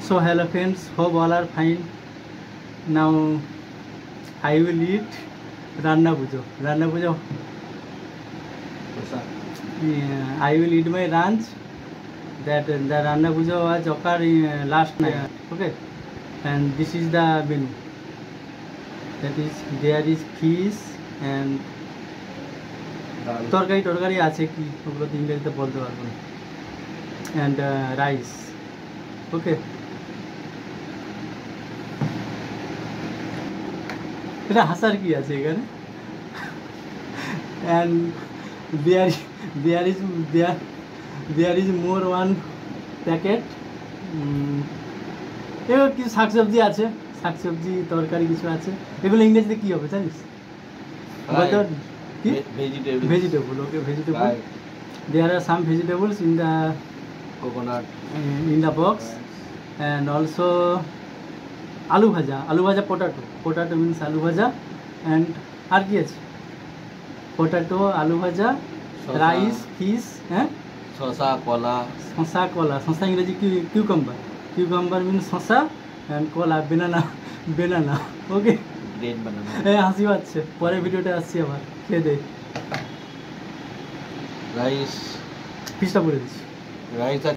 So hello friends, hope all are fine. Now I will eat Ranna Pujo. Ranna Pujo. I will eat my lunch. That the Ranna Pujo was occurred last night. Okay, and this is the menu. That is, there is fish and তরকারি আছে কি ওগুলো তো ইংরেজিতে বলতে পারবো না, and rice. Okay. এটা হাসার কি আছে এখানে? and there is more one packet. এবার কিছু শাকসবজি আছে, শাকসবজি তরকারি কিছু আছে। এগুলো ইংরেজিতে কি হবে জানিস? Vegetable. Okay, vegetable. There are some vegetables in the coconut in the box, and also aloo bhaja, potato means aloo bhaja, and আর কি আছে? potato, aloo bhaja, rice, fish, শসা কলা। শসা ইংরেজি cucumber means শসা, and কলা banana. ওকে, great বানানা। হাসি পাচ্ছে। পরের ভিডিওতে আসছি আবার, খেয়ে দে। রাইস ফিশটা বলে দিচ্ছি। রাইস